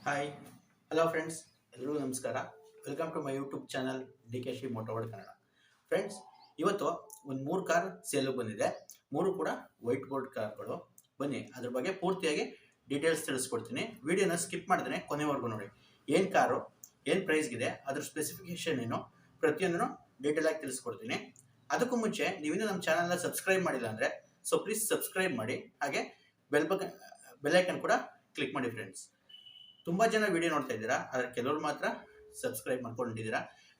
Hi hello friends, ಎಲ್ರಿಗೂ ನಮಸ್ಕಾರ. Welcome to my YouTube channel DKC Motoword Kannada. Friends, ಇವತ್ತು ಒಂದು 3 ಕಾರ್ ಸೇಲಿಗೆ ಬಂದಿದೆ. 3 ಕೂಡ ವೈಟ್ ಬೋರ್ಡ್ ಕಾರ್ಗಳು. ಬನ್ನಿ ಅದ್ರ ಬಗ್ಗೆ ಪೂರ್ತಿಯಾಗಿ ಡೀಟೇಲ್ಸ್ ತಿಳಿಸ್ಕೊಡ್ತೀನಿ. ವಿಡಿಯೋನ ಸ್ಕಿಪ್ ಮಾಡಿದ್ರೆ ಕೊನೆವರೆಗೂ ನೋಡಿ. ಏನು ಕಾರು, ಏನು ಪ್ರೈಸ್ಗಿದೆ, ಅದ್ರ ಸ್ಪೆಸಿಫಿಕೇಶನ್ ಏನು, ಪ್ರತಿಯೊಂದನ್ನು ಡೀಟೇಲ್ ಆಗಿ ತಿಳಿಸ್ಕೊಡ್ತೀನಿ. ಅದಕ್ಕೂ ಮುಂಚೆ ನೀವಿನ್ನೂ ನಮ್ಮ ಚಾನಲ್ನ ಸಬ್ಸ್ಕ್ರೈಬ್ ಮಾಡಿಲ್ಲ ಅಂದರೆ ಪ್ಲೀಸ್ ಸಬ್ಸ್ಕ್ರೈಬ್ ಮಾಡಿ. ಹಾಗೆ ಬೆಲ್ಲೈಕನ್ ಕೂಡ ಕ್ಲಿಕ್ ಮಾಡಿ. ಫ್ರೆಂಡ್ಸ್, ತುಂಬ ಜನ ವಿಡಿಯೋ ನೋಡ್ತಾ ಇದ್ದೀರಾ, ಆದರೆ ಕೆಲವರು ಮಾತ್ರ ಸಬ್ಸ್ಕ್ರೈಬ್ ಮಾಡ್ಕೊಂಡಿದ್ದೀರಾ.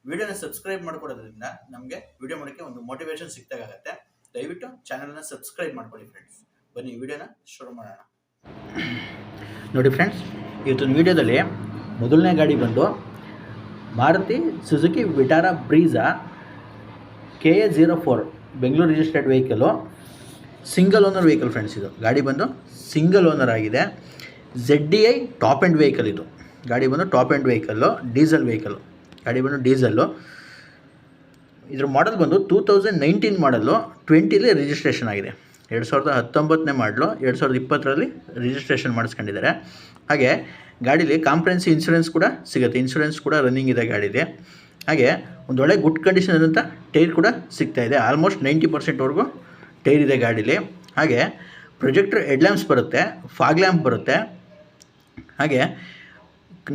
ವಿಡಿಯೋನ ಸಬ್ಸ್ಕ್ರೈಬ್ ಮಾಡ್ಕೊಡೋದ್ರಿಂದ ನಮಗೆ ವಿಡಿಯೋ ಮಾಡೋಕ್ಕೆ ಒಂದು ಮೋಟಿವೇಶನ್ ಸಿಕ್ತಾಗುತ್ತೆ. ದಯವಿಟ್ಟು ಚಾನಲ್ನ ಸಬ್ಸ್ಕ್ರೈಬ್ ಮಾಡ್ಕೊಳ್ಳಿ. ಫ್ರೆಂಡ್ಸ್, ಬನ್ನಿ ವಿಡಿಯೋನ ಶುರು ಮಾಡೋಣ. ನೋಡಿ ಫ್ರೆಂಡ್ಸ್, ಇವತ್ತಿನ ವಿಡಿಯೋದಲ್ಲಿ ಮೊದಲನೇ ಗಾಡಿ ಬಂದು Maruti Suzuki Vitara Brezza KA04 Bengaluru registered vehicle, single owner vehicle. Friends, ಇದು ಗಾಡಿ ಬಂದು ಸಿಂಗಲ್ ಓನರ್ ಆಗಿದೆ. ZDI top and vehicle. ಇದು ಗಾಡಿ ಬಂದು top and vehicle, diesel vehicle. ಗಾಡಿ ಬಂದು ಡೀಸೆಲ್ಲು. ಇದ್ರ ಮಾಡಲ್ ಬಂದು 2019 ಮಾಡಲು 20ಲಿ ರಿಜಿಸ್ಟ್ರೇಷನ್ ಆಗಿದೆ. 2019ನೇ ಮಾಡಲು 2020ರಲ್ಲಿ ರಿಜಿಸ್ಟ್ರೇಷನ್ ಮಾಡಿಸ್ಕೊಂಡಿದ್ದಾರೆ. ಹಾಗೆ ಗಾಡೀಲಿ ಕಾಂಪ್ರೆನ್ಸಿವ್ ಇನ್ಶೂರೆನ್ಸ್ ಕೂಡ ಸಿಗುತ್ತೆ. ಇನ್ಶೂರೆನ್ಸ್ ಕೂಡ ರನ್ನಿಂಗ್ ಇದೆ ಗಾಡೀಲಿ. ಹಾಗೆ ಒಂದು ಒಳ್ಳೆ ಗುಡ್ ಕಂಡೀಷನ್ ಅಂತ ಟೈರ್ ಕೂಡ ಸಿಗ್ತಾಯಿದೆ. ಆಲ್ಮೋಸ್ಟ್ 90% ಟೈರ್ ಇದೆ ಗಾಡೀಲಿ. ಹಾಗೆ ಪ್ರೊಜೆಕ್ಟರ್ ಹೆಡ್ಲ್ಯಾಂಪ್ಸ್ ಬರುತ್ತೆ, ಫಾಗ್ ಲ್ಯಾಂಪ್ ಬರುತ್ತೆ. ಹಾಗೆ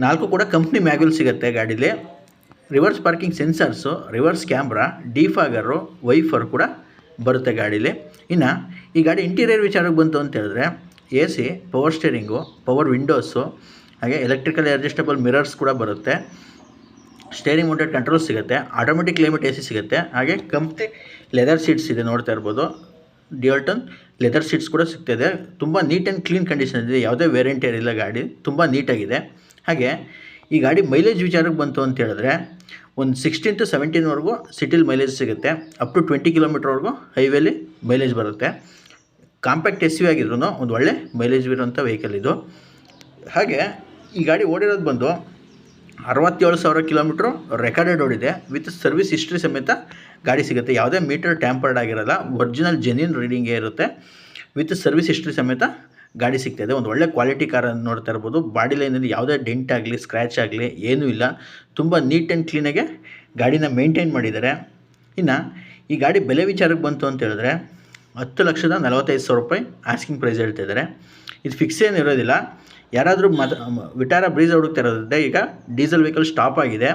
4 ಕೂಡ ಕಂಪ್ನಿ ಮ್ಯಾಗ್ಯುಲ್ ಸಿಗುತ್ತೆ ಗಾಡೀಲಿ. Reverse parking sensors, reverse camera, defogger, wiper ಕೂಡ ಬರುತ್ತೆ ಗಾಡೀಲಿ. ಇನ್ನು ಈ ಗಾಡಿ ಇಂಟೀರಿಯರ್ ವಿಚಾರಕ್ಕೆ ಬಂತು ಅಂತ ಹೇಳಿದ್ರೆ AC, power steering, power windows, ಹಾಗೆ ಎಲೆಕ್ಟ್ರಿಕಲ್ ಅಡ್ಜಸ್ಟಬಲ್ ಮಿರರ್ಸ್ ಕೂಡ ಬರುತ್ತೆ. ಸ್ಟೇರಿಂಗ್ ಮೌಂಟೆಡ್ ಕಂಟ್ರೋಲ್ ಸಿಗುತ್ತೆ. ಆಟೋಮೆಟಿಕ್ ಕ್ಲೈಮೇಟ್ AC ಸಿಗುತ್ತೆ. ಹಾಗೆ ಕಂಪ್ನಿ ಲೆದರ್ ಸೀಟ್ಸ್ ಇದೆ, ನೋಡ್ತಾ ಇರ್ಬೋದು. ಡ್ಯುಯಲ್ ಲೆದರ್ ಸೀಟ್ಸ್ ಕೂಡ ಸಿಗ್ತಾಯಿದೆ. ತುಂಬ ನೀಟ್ ಆ್ಯಂಡ್ ಕ್ಲೀನ್ ಕಂಡೀಷನ್ ಇದೆ. ಯಾವುದೇ ವೇರಿಯಂಟ್ ಏನಿಲ್ಲ, ಗಾಡಿ ತುಂಬ ನೀಟಾಗಿದೆ. ಹಾಗೆ ಈ ಗಾಡಿ ಮೈಲೇಜ್ ವಿಚಾರಕ್ಕೆ ಬಂತು ಅಂತ ಹೇಳಿದ್ರೆ ಒಂದು 16 to 17ವರೆಗೂ ಸಿಟಿಲಿ ಮೈಲೇಜ್ ಸಿಗುತ್ತೆ. ಅಪ್ ಟು 20 ಕಿಲೋಮೀಟ್ರ್ವರೆಗೂ ಹೈವೇಲಿ ಮೈಲೇಜ್ ಬರುತ್ತೆ. ಕಾಂಪ್ಯಾಕ್ಟ್ SUV ಆಗಿದ್ರು ಒಂದು ಒಳ್ಳೆ ಮೈಲೇಜ್ ಇರೋಂಥ ವೆಹಿಕಲ್ ಇದು. ಹಾಗೆ ಈ ಗಾಡಿ ಓಡಿರೋದು ಬಂದು 67,000 ಕಿಲೋಮೀಟ್ರು ರೆಕಾರ್ಡೆಡ್ ಓಡಿದೆ. ವಿತ್ ಸರ್ವಿಸ್ ಹಿಸ್ಟ್ರಿ ಸಮೇತ ಗಾಡಿ ಸಿಗುತ್ತೆ. ಯಾವುದೇ ಮೀಟರ್ ಟ್ಯಾಂಪರ್ಡ್ ಆಗಿರೋಲ್ಲ, ಒರಿಜಿನಲ್ ಜೆನ್ಯೂನ್ ರೀಡಿಂಗೇ ಇರುತ್ತೆ. ವಿತ್ ಸರ್ವಿಸ್ ಹಿಸ್ಟ್ರಿ ಸಮೇತ ಗಾಡಿ ಸಿಗ್ತಾಯಿದೆ. ಒಂದು ಒಳ್ಳೆ ಕ್ವಾಲಿಟಿ ಕಾರನ್ನು ನೋಡ್ತಾ ಇರ್ಬೋದು. ಬಾಡಿ ಲೈನಲ್ಲಿ ಯಾವುದೇ ಡೆಂಟ್ ಆಗಲಿ, ಸ್ಕ್ರ್ಯಾಚ್ ಆಗಲಿ ಏನೂ ಇಲ್ಲ. ತುಂಬ ನೀಟ್ ಆ್ಯಂಡ್ ಕ್ಲೀನಾಗೆ ಗಾಡಿನ ಮೇಂಟೈನ್ ಮಾಡಿದ್ದಾರೆ. ಇನ್ನು ಈ ಗಾಡಿ ಬೆಲೆ ವಿಚಾರಕ್ಕೆ ಬಂತು ಅಂತ ಹೇಳಿದ್ರೆ 10,45,000 ರೂಪಾಯಿ ಆಸ್ಕಿಂಗ್ ಪ್ರೈಸ್ ಹೇಳ್ತಿದ್ದಾರೆ. ಇದು ಫಿಕ್ಸ್ ಏನು ಇರೋದಿಲ್ಲ. ಯಾರಾದರೂ ವಿಟಾರಾ ಬ್ರೀಜಾ ಹುಡುಕ್ತಾ ಇರೋದ್ರಿಂದ ಈಗ ಡೀಸೆಲ್ ವೆಹಿಕಲ್ ಸ್ಟಾಪ್ ಆಗಿದೆ.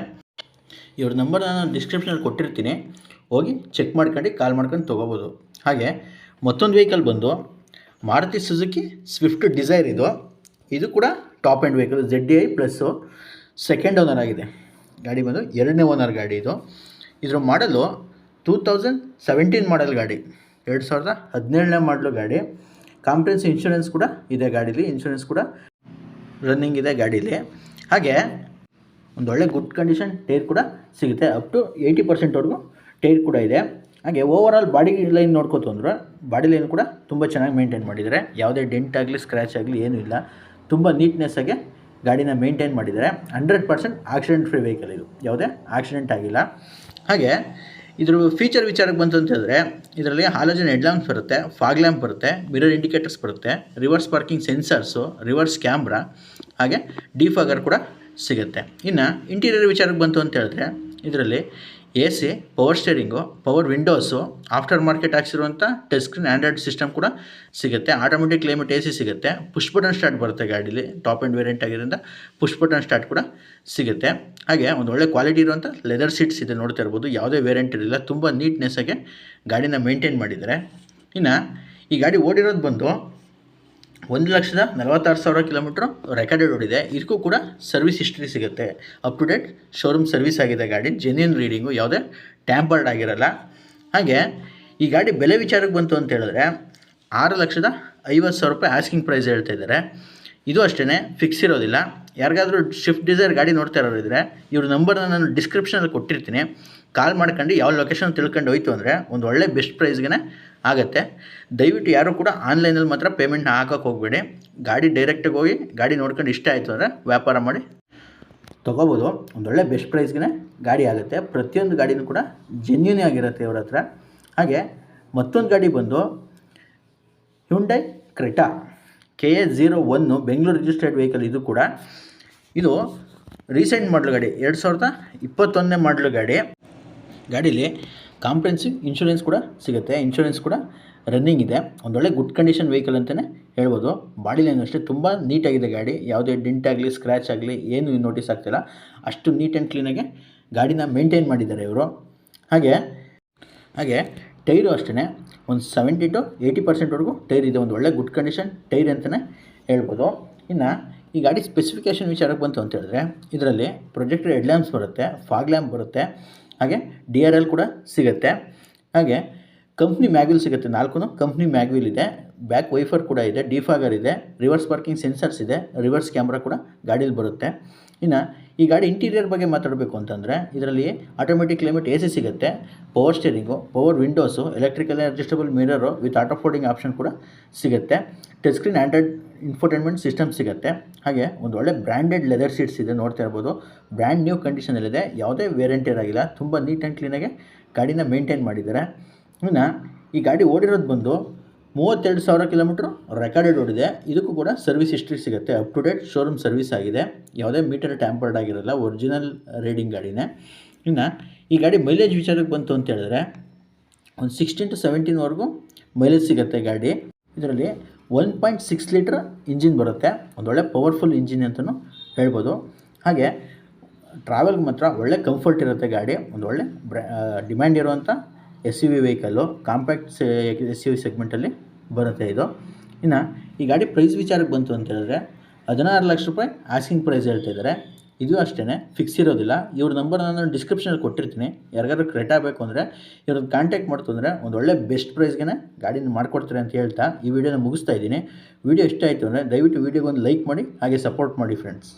ಇವ್ರ ನಂಬರ್ ನಾನು ಡಿಸ್ಕ್ರಿಪ್ಷನಲ್ಲಿ ಕೊಟ್ಟಿರ್ತೀನಿ, ಹೋಗಿ ಚೆಕ್ ಮಾಡ್ಕೊಂಡು ಕಾಲ್ ಮಾಡ್ಕೊಂಡು ತೊಗೋಬೋದು. ಹಾಗೆ ಮತ್ತೊಂದು ವೆಹಿಕಲ್ ಬಂದು ಮಾರುತಿ ಸುಜುಕಿ ಸ್ವಿಫ್ಟ್ ಡಿಸೈರ್. ಇದು ಕೂಡ top and vehicle, ZDI plus, second owner ಆಗಿದೆ. ಗಾಡಿ ಬಂದು 2ನೇ ಓನರ್ ಗಾಡಿ ಇದು. ಇದರ ಮಾಡಲು 2017 ಮಾಡಲ್ ಗಾಡಿ, 2017ನೇ ಮಾಡಲು ಗಾಡಿ. ಕಾಂಪ್ರೆನ್ಸಿವ್ ಇನ್ಶೂರೆನ್ಸ್ ಕೂಡ ಇದೆ ಗಾಡೀಲಿ. ಇನ್ಶೂರೆನ್ಸ್ ಕೂಡ ರನ್ನಿಂಗ್ ಇದೆ ಗಾಡೀಲಿ. ಹಾಗೆ ಒಂದು ಒಳ್ಳೆ ಗುಡ್ ಕಂಡೀಷನ್ ಟೈರ್ ಕೂಡ ಸಿಗುತ್ತೆ. ಅಪ್ ಟು 80%ವರೆಗೂ ಟೈರ್ ಕೂಡ ಇದೆ. ಹಾಗೆ ಓವರಾಲ್ ಬಾಡಿ ಲೈನ್ ನೋಡ್ಕೋತು ಅಂದ್ರೆ ಬಾಡಿ ಲೈನ್ ಕೂಡ ತುಂಬ ಚೆನ್ನಾಗಿ ಮೇಂಟೈನ್ ಮಾಡಿದ್ದಾರೆ. ಯಾವುದೇ ಡೆಂಟ್ ಆಗಲಿ, ಸ್ಕ್ರ್ಯಾಚ್ ಆಗಲಿ ಏನೂ ಇಲ್ಲ. ತುಂಬ ನೀಟ್ನೆಸ್ಸಾಗಿ ಗಾಡಿನ ಮೇಂಟೈನ್ ಮಾಡಿದ್ದಾರೆ. 100% ಆಕ್ಸಿಡೆಂಟ್ ಫ್ರೀ ವೆಹಿಕಲ್ ಇದು. ಯಾವುದೇ ಆಕ್ಸಿಡೆಂಟ್ ಆಗಿಲ್ಲ. ಹಾಗೆ ಇದ್ರ ಫೀಚರ್ ವಿಚಾರಕ್ಕೆ ಬಂತು ಅಂತ ಹೇಳಿದ್ರೆ ಇದರಲ್ಲಿ ಹಾಲೋಜನ್ ಹೆಡ್ಲ್ಯಾಂಪ್ಸ್ ಬರುತ್ತೆ, ಫಾಗ್ ಲ್ಯಾಂಪ್ ಬರುತ್ತೆ, ಮಿರರ್ ಇಂಡಿಕೇಟರ್ಸ್ ಬರುತ್ತೆ, reverse parking sensors, reverse camera, ಹಾಗೆ ಡಿಫಾಗರ್ ಕೂಡ ಸಿಗುತ್ತೆ. ಇನ್ನು ಇಂಟೀರಿಯರ್ ವಿಚಾರಕ್ಕೆ ಬಂತು ಅಂತ ಹೇಳಿದ್ರೆ ಇದರಲ್ಲಿ AC, power steering, power windows, after market ಹಾಕ್ಸಿರುವಂಥ ಟಚ್ ಸ್ಕ್ರೀನ್ ಆ್ಯಂಡ್ರಾಯ್ಡ್ ಸಿಸ್ಟಮ್ ಕೂಡ ಸಿಗುತ್ತೆ. ಆಟೋಮೆಟಿಕ್ ಕ್ಲೈಮೇಟ್ AC ಸಿಗುತ್ತೆ. ಪುಷ್ ಬಟನ್ ಸ್ಟಾರ್ಟ್ ಬರುತ್ತೆ ಗಾಡೀಲಿ. ಟಾಪ್ ಆ್ಯಂಡ್ ವೇರಿಯಂಟ್ ಆಗಿರೋದ್ರಿಂದ ಪುಷ್ ಬಟನ್ ಸ್ಟಾರ್ಟ್ ಕೂಡ ಸಿಗುತ್ತೆ. ಹಾಗೆ ಒಂದು ಒಳ್ಳೆ ಕ್ವಾಲಿಟಿ ಇರುವಂಥ ಲೆದರ್ ಸೀಟ್ಸ್ ಇದೆ, ನೋಡ್ತಾ ಇರ್ಬೋದು. ಯಾವುದೇ ವೇರಿಯಂಟ್ ಇರಲಿಲ್ಲ. ತುಂಬ ನೀಟ್ನೆಸ್ಸಾಗಿ ಗಾಡಿನ ಮೇಂಟೈನ್ ಮಾಡಿದ್ದಾರೆ. ಇನ್ನು ಈ ಗಾಡಿ ಓಡಿರೋದು ಬಂದು 1,46,000 ಕಿಲೋಮೀಟ್ರು ರೆಕಾರ್ಡೆಡ್ ಓಡಿದೆ. ಇದಕ್ಕೂ ಕೂಡ ಸರ್ವಿಸ್ ಹಿಸ್ಟ್ರಿ ಸಿಗುತ್ತೆ. Up to date showroom service ಆಗಿದೆ ಗಾಡಿ. ಜೆನ್ಯೂನ್ ರೀಡಿಂಗು, ಯಾವುದೇ ಟ್ಯಾಂಪರ್ಡ್ ಆಗಿರಲ್ಲ. ಹಾಗೆ ಈ ಗಾಡಿ ಬೆಲೆ ವಿಚಾರಕ್ಕೆ ಬಂತು ಅಂತ ಹೇಳಿದ್ರೆ 6,50,000 ರೂಪಾಯಿ ಆಸ್ಕಿಂಗ್ ಪ್ರೈಸ್ ಹೇಳ್ತಾ ಇದ್ದಾರೆ. ಇದು ಅಷ್ಟೇ, ಫಿಕ್ಸ್ ಇರೋದಿಲ್ಲ. ಯಾರಿಗಾದರೂ ಸ್ವಿಫ್ಟ್ ಡಿಸೈರ್ ಗಾಡಿ ನೋಡ್ತಾ ಇರೋರಿದ್ರೆ ಇವ್ರ ನಂಬರ್ನ ನಾನು ಡಿಸ್ಕ್ರಿಪ್ಷನಲ್ಲಿ ಕೊಟ್ಟಿರ್ತೀನಿ. ಕಾಲ್ ಮಾಡ್ಕೊಂಡು ಯಾವ ಲೊಕೇಶನ್ ತಿಳ್ಕೊಂಡು ಹೋಯ್ತು ಅಂದರೆ ಒಂದು ಒಳ್ಳೆ ಬೆಸ್ಟ್ ಪ್ರೈಸ್ಗೆ ಆಗುತ್ತೆ. ದಯವಿಟ್ಟು ಯಾರೂ ಕೂಡ ಆನ್ಲೈನಲ್ಲಿ ಮಾತ್ರ ಪೇಮೆಂಟ್ನ ಹಾಕೋಕ್ಕೆ ಹೋಗಬೇಡಿ. ಗಾಡಿ ಡೈರೆಕ್ಟಾಗಿ ಹೋಗಿ ಗಾಡಿ ನೋಡ್ಕೊಂಡು ಇಷ್ಟ ಆಯಿತು ಅಂದರೆ ವ್ಯಾಪಾರ ಮಾಡಿ ತೊಗೋಬೋದು. ಒಂದೊಳ್ಳೆ ಬೆಸ್ಟ್ ಪ್ರೈಸ್ಗೆ ಗಾಡಿ ಆಗುತ್ತೆ. ಪ್ರತಿಯೊಂದು ಗಾಡಿನೂ ಕೂಡ ಜೆನ್ಯೂನ್ ಆಗಿರುತ್ತೆ ಇವ್ರ ಹತ್ರ. ಹಾಗೆ ಮತ್ತೊಂದು ಗಾಡಿ ಬಂದು Hyundai Creta KA01 Bengaluru registered vehicle. ಇದು ಕೂಡ ಇದು ರೀಸೆಂಟ್ ಮಾಡಲ್ ಗಾಡಿ, 2021 ಮಾಡಲ್ ಗಾಡಿ. ಗಾಡೀಲಿ ಕಾಂಪ್ರೆನ್ಸಿವ್ ಇನ್ಶೂರೆನ್ಸ್ ಕೂಡ ಸಿಗುತ್ತೆ, ಇನ್ಶೂರೆನ್ಸ್ ಕೂಡ ರನ್ನಿಂಗ್ ಇದೆ. ಒಂದೊಳ್ಳೆ ಗುಡ್ ಕಂಡೀಷನ್ ವೆಹಿಕಲ್ ಅಂತಲೇ ಹೇಳ್ಬೋದು. ಬಾಡಿ ಲೈನ್ ಅಷ್ಟೇ ತುಂಬ ನೀಟಾಗಿದೆ ಗಾಡಿ, ಯಾವುದೇ ಡೆಂಟ್ ಆಗಲಿ ಸ್ಕ್ರ್ಯಾಚ್ ಆಗಲಿ ಏನು ನೋಟಿಸ್ ಆಗ್ತಿಲ್ಲ. ಅಷ್ಟು ನೀಟ್ ಆ್ಯಂಡ್ ಕ್ಲೀನಾಗಿ ಗಾಡಿನ ಮೇಂಟೈನ್ ಮಾಡಿದ್ದಾರೆ ಇವರು. ಹಾಗೆ ಟೈರು ಅಷ್ಟೇ ಒಂದು 70 to 80% ಟೈರ್ ಇದೆ. ಒಂದು ಒಳ್ಳೆ ಗುಡ್ ಕಂಡೀಷನ್ ಟೈರ್ ಅಂತಲೇ ಹೇಳ್ಬೋದು. ಇನ್ನು ಈ ಗಾಡಿ ಸ್ಪೆಸಿಫಿಕೇಷನ್ ವಿಚಾರಕ್ಕೆ ಬಂತು ಅಂತ ಹೇಳಿದ್ರೆ, ಇದರಲ್ಲಿ ಪ್ರೊಜೆಕ್ಟರ್ ಹೆಡ್ ಲ್ಯಾಂಪ್ಸ್ ಬರುತ್ತೆ, ಫಾಗ್ ಲ್ಯಾಂಪ್ ಬರುತ್ತೆ, ಹಾಗೆ DRL ಕೂಡ ಸಿಗುತ್ತೆ. ಹಾಗೆ ಕಂಪ್ನಿ ಮ್ಯಾಗ್ವಿಲ್ ಸಿಗುತ್ತೆ, 4 ಕಂಪ್ನಿ ಮ್ಯಾಗ್ವಿಲ್ ಇದೆ. ಬ್ಯಾಕ್ ವೈಫರ್ ಕೂಡ ಇದೆ, ಡಿಫಾಗರ್ ಇದೆ, ರಿವರ್ಸ್ ಪಾರ್ಕಿಂಗ್ ಸೆನ್ಸರ್ಸ್ ಇದೆ, ರಿವರ್ಸ್ ಕ್ಯಾಮ್ರಾ ಕೂಡ ಗಾಡೀಲಿ ಬರುತ್ತೆ. ಇನ್ನು ಈ ಗಾಡಿ ಇಂಟೀರಿಯರ್ ಬಗ್ಗೆ ಮಾತಾಡಬೇಕು ಅಂತಂದರೆ, ಇದರಲ್ಲಿ ಆಟೋಮೆಟಿಕ್ ಕ್ಲೈಮೇಟ್ AC ಸಿಗುತ್ತೆ, power steering, power windows, electrical adjustable mirror with auto folding option ಕೂಡ ಸಿಗುತ್ತೆ. Touch screen Android infotainment system ಸಿಗುತ್ತೆ. ಹಾಗೆ ಒಂದು ಒಳ್ಳೆ ಬ್ರ್ಯಾಂಡೆಡ್ ಲೆದರ್ ಸೀಟ್ಸ್ ಇದೆ, ನೋಡ್ತಾ ಇರ್ಬೋದು. ಬ್ರ್ಯಾಂಡ್ ನ್ಯೂ ಕಂಡೀಷನಲ್ಲಿದೆ, ಯಾವುದೇ ವೇರಿಯಂಟಿಯರ್ ಆಗಿಲ್ಲ, ತುಂಬ ನೀಟ್ ಆ್ಯಂಡ್ ಕ್ಲೀನಾಗಿ ಗಾಡಿನ ಮೇಂಟೈನ್ ಮಾಡಿದ್ದಾರೆ. ಇನ್ನು ಈ ಗಾಡಿ ಓಡಿರೋದು ಬಂದು 32,000 ಕಿಲೋಮೀಟ್ರ್ ರೆಕಾರ್ಡೆಡ್ ಓಡಿದೆ. ಇದಕ್ಕೂ ಕೂಡ ಸರ್ವಿಸ್ ಹಿಸ್ಟ್ರಿ ಸಿಗುತ್ತೆ, up to date showroom service ಆಗಿದೆ, ಯಾವುದೇ ಮೀಟರ್ ಟ್ಯಾಂಪರ್ಡ್ ಆಗಿರಲ್ಲ, ಒರಿಜಿನಲ್ ರೀಡಿಂಗ್ ಗಾಡಿನೇ. ಇನ್ನು ಈ ಗಾಡಿ ಮೈಲೇಜ್ ವಿಚಾರಕ್ಕೆ ಬಂತು ಅಂತ ಹೇಳಿದ್ರೆ, ಒಂದು 16 to 17 ಮೈಲೇಜ್ ಸಿಗುತ್ತೆ ಗಾಡಿ. ಇದರಲ್ಲಿ 1.6 ಲೀಟ್ರ್ ಇಂಜಿನ್ ಬರುತ್ತೆ, ಒಂದೊಳ್ಳೆ ಪವರ್ಫುಲ್ ಇಂಜಿನ್ ಅಂತಲೂ ಹೇಳ್ಬೋದು. ಹಾಗೆ ಟ್ರಾವೆಲ್ಗೆ ಮಾತ್ರ ಒಳ್ಳೆ ಕಂಫರ್ಟ್ ಇರುತ್ತೆ ಗಾಡಿ. ಒಂದೊಳ್ಳೆ ಡಿಮ್ಯಾಂಡ್ ಇರುವಂಥ SUV ವೆಹಿಕಲ್ಲು, ಕಾಂಪ್ಯಾಕ್ಟ್ SUV ಸೆಗ್ಮೆಂಟಲ್ಲಿ ಬರುತ್ತೆ ಇದು. ಇನ್ನು ಈ ಗಾಡಿ ಪ್ರೈಸ್ ವಿಚಾರಕ್ಕೆ ಬಂತು ಅಂತ ಹೇಳಿದ್ರೆ, 16 ಲಕ್ಷ ರೂಪಾಯಿ ಆಸ್ಕಿಂಗ್ ಪ್ರೈಸ್ ಹೇಳ್ತಾ ಇದ್ದಾರೆ. ಇದು ಅಷ್ಟೇ ಫಿಕ್ಸ್ ಇರೋದಿಲ್ಲ. ಇವ್ರ ನಂಬರ್ ನಾನು ಡಿಸ್ಕ್ರಿಪ್ಷನಲ್ಲಿ ಕೊಟ್ಟಿರ್ತೀನಿ. ಯಾರಿಗಾದ್ರೂ ಕ್ರೆಟಾ ಬೇಕು ಅಂದರೆ ಇವ್ರನ್ನ ಕಾಂಟ್ಯಾಕ್ಟ್ ಮಾಡ್ತು ಅಂದರೆ ಒಂದು ಒಳ್ಳೆ ಬೆಸ್ಟ್ ಪ್ರೈಸ್ಗೆ ಗಾಡಿನ ಮಾಡಿಕೊಡ್ತಾರೆ ಅಂತ ಹೇಳ್ತಾ ಈ ವಿಡಿಯೋನ ಮುಗಿಸ್ತಾ ಇದ್ದೀನಿ. ವಿಡಿಯೋ ಇಷ್ಟ ಆಯಿತು ಅಂದರೆ ದಯವಿಟ್ಟು ವಿಡಿಯೋಗೊಂದು ಲೈಕ್ ಮಾಡಿ, ಹಾಗೆ ಸಪೋರ್ಟ್ ಮಾಡಿ ಫ್ರೆಂಡ್ಸ್.